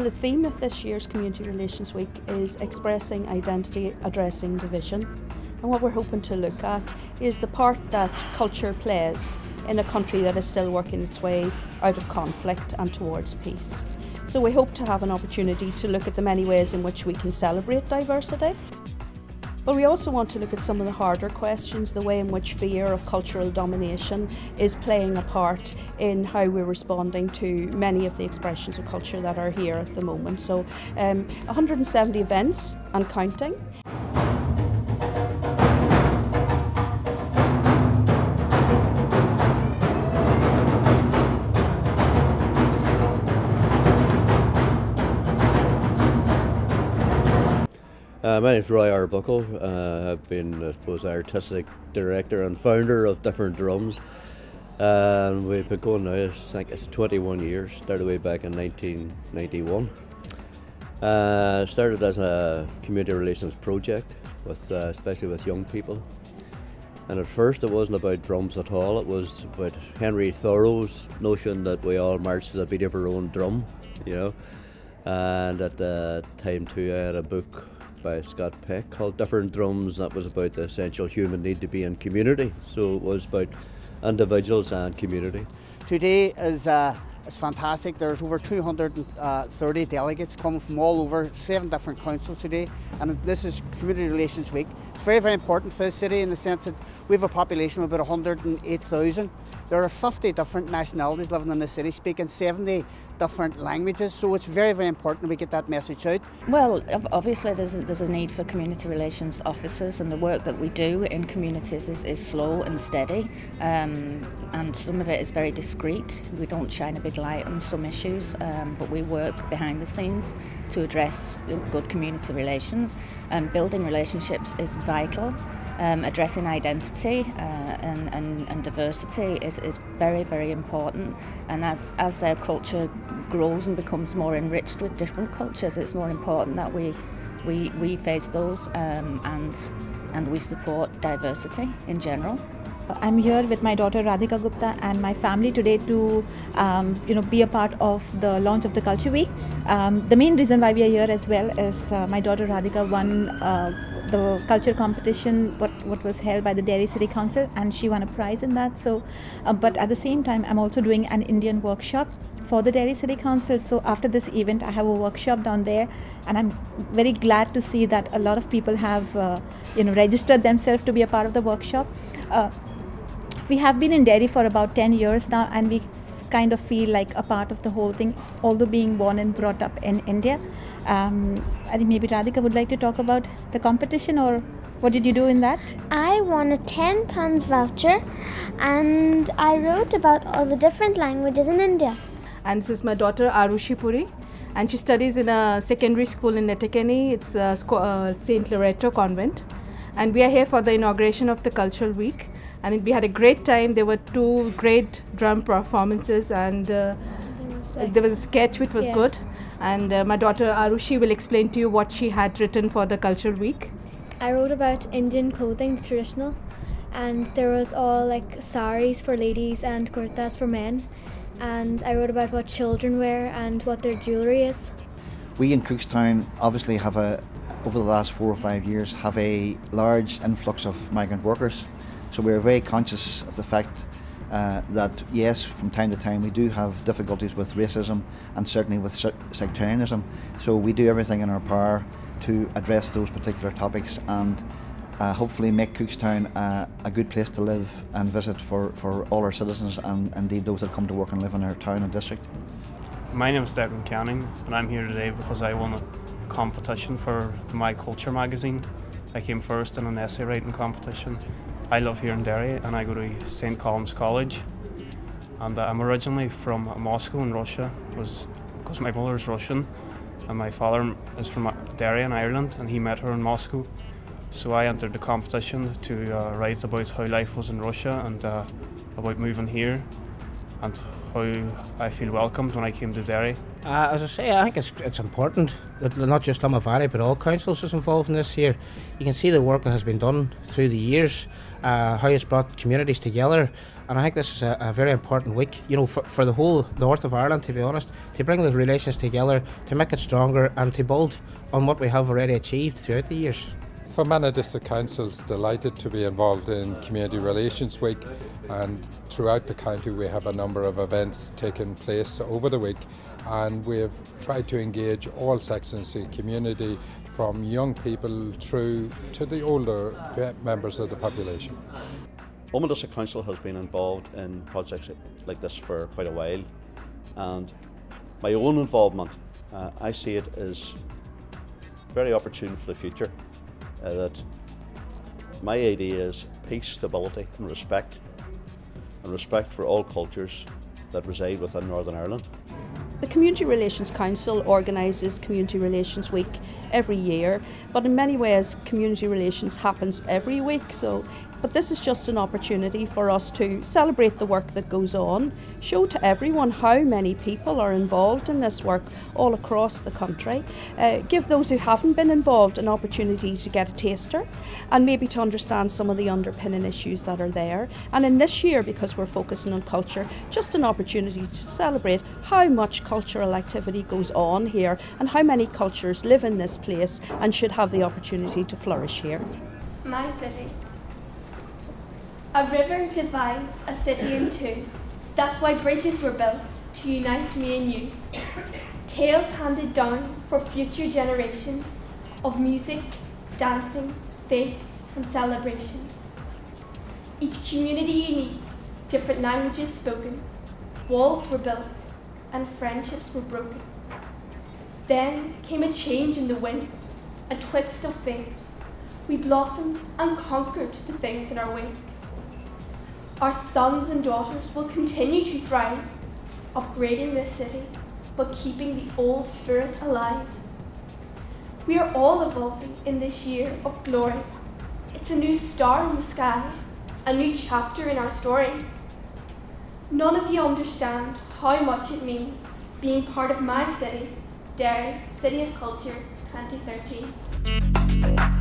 Well, the theme of this year's Community Relations Week is expressing identity, addressing division. And what we're hoping to look at is the part that culture plays in a country that is still working its way out of conflict and towards peace. So we hope to have an opportunity to look at the many ways in which we can celebrate diversity. But we also want to look at some of the harder questions, the way in which fear of cultural domination is playing a part in how we're responding to many of the expressions of culture that are here at the moment. So 170 events and counting. My name is Roy Arbuckle. I've been, I suppose, artistic director and founder of Different Drums. And we've been going now, I think it's 21 years, started way back in 1991. Started as a community relations project, with, especially with young people. And at first it wasn't about drums at all, it was about Henry Thoreau's notion that we all march to the beat of our own drum, you know. And at the time too I had a book by Scott Peck called Different Drums that was about the essential human need to be in community. So it was about individuals and community. Today is fantastic. There's over 230 delegates coming from all over 7 different councils today, and this is Community Relations Week. It's very, very important for the city in the sense that we have a population of about 108,000. There are 50 different nationalities living in the city, speaking 70 different languages, so it's very, very important we get that message out. Well, obviously there's a need for community relations officers, and the work that we do in communities is slow and steady, and some of it is very discreet. We don't shine a big light on some issues, but we work behind the scenes to address good community relations. Building relationships is vital. Addressing identity and diversity is very, very important, and as our culture grows and becomes more enriched with different cultures, it's more important that we face those and we support diversity in general. I'm here with my daughter Radhika Gupta and my family today to be a part of the launch of the Culture Week. The main reason why we are here as well is my daughter Radhika won the culture competition what was held by the Derry City Council, and she won a prize in that. So but at the same time I'm also doing an Indian workshop for the Derry City Council. So after this event I have a workshop down there, and I'm very glad to see that a lot of people have registered themselves to be a part of the workshop. We have been in Derry for about 10 years now, and we kind of feel like a part of the whole thing, although being born and brought up in India. I think maybe Radhika would like to talk about the competition, or what did you do in that? I won a £10 voucher, and I wrote about all the different languages in India. And this is my daughter Arushi Puri, and she studies in a secondary school in Netakeni. It's St. Loretto Convent, and we are here for the inauguration of the Cultural Week. And we had a great time. There were 2 great drum performances, and there was a sketch which was good. And my daughter Arushi will explain to you what she had written for the Cultural Week. I wrote about Indian clothing, traditional, and there was all like saris for ladies and kurtas for men. And I wrote about what children wear and what their jewellery is. We in Cookstown obviously have over the last 4 or 5 years, have a large influx of migrant workers. So we're very conscious of the fact that yes, from time to time we do have difficulties with racism and certainly with sectarianism. So we do everything in our power to address those particular topics and hopefully make Cookstown a good place to live and visit for all our citizens, and indeed those that come to work and live in our town and district. My name is Declan Canning, and I'm here today because I won a competition for the My Culture magazine. I came first in an essay writing competition. I live here in Derry, and I go to St. Colum's College, and I'm originally from Moscow in Russia, because my mother is Russian and my father is from Derry in Ireland, and he met her in Moscow. So I entered the competition to write about how life was in Russia and about moving here and how I feel welcomed when I came to Derry. As I say, I think it's important that not just Limavady Valley but all councils is involved in this here. You can see the work that has been done through the years, how it's brought communities together, And I think this is a very important week, you know, for the whole north of Ireland, to be honest, to bring the relations together, to make it stronger and to build on what we have already achieved throughout the years. Fermanagh District Council's delighted to be involved in Community Relations Week, and throughout the county we have a number of events taking place over the week, and we have tried to engage all sections of the community, from young people through to the older members of the population. Ormond District Council has been involved in projects like this for quite a while, and my own involvement, I see it as very opportune for the future. That my idea is peace, stability and respect for all cultures that reside within Northern Ireland. The Community Relations Council organises Community Relations Week every year, but in many ways community relations happens every week. But this is just an opportunity for us to celebrate the work that goes on, show to everyone how many people are involved in this work all across the country, give those who haven't been involved an opportunity to get a taster and maybe to understand some of the underpinning issues that are there. And in this year, because we're focusing on culture, just an opportunity to celebrate how much cultural activity goes on here and how many cultures live in this place and should have the opportunity to flourish here. My city. A river divides a city in two. That's why bridges were built to unite me and you. Tales handed down for future generations of music, dancing, faith and celebrations. Each community unique, different languages spoken. Walls were built and friendships were broken. Then came a change in the wind, a twist of fate. We blossomed and conquered the things in our wake. Our sons and daughters will continue to thrive, upgrading this city, but keeping the old spirit alive. We are all evolving in this year of glory. It's a new star in the sky, a new chapter in our story. None of you understand how much it means being part of my city, Derry, City of Culture 2013.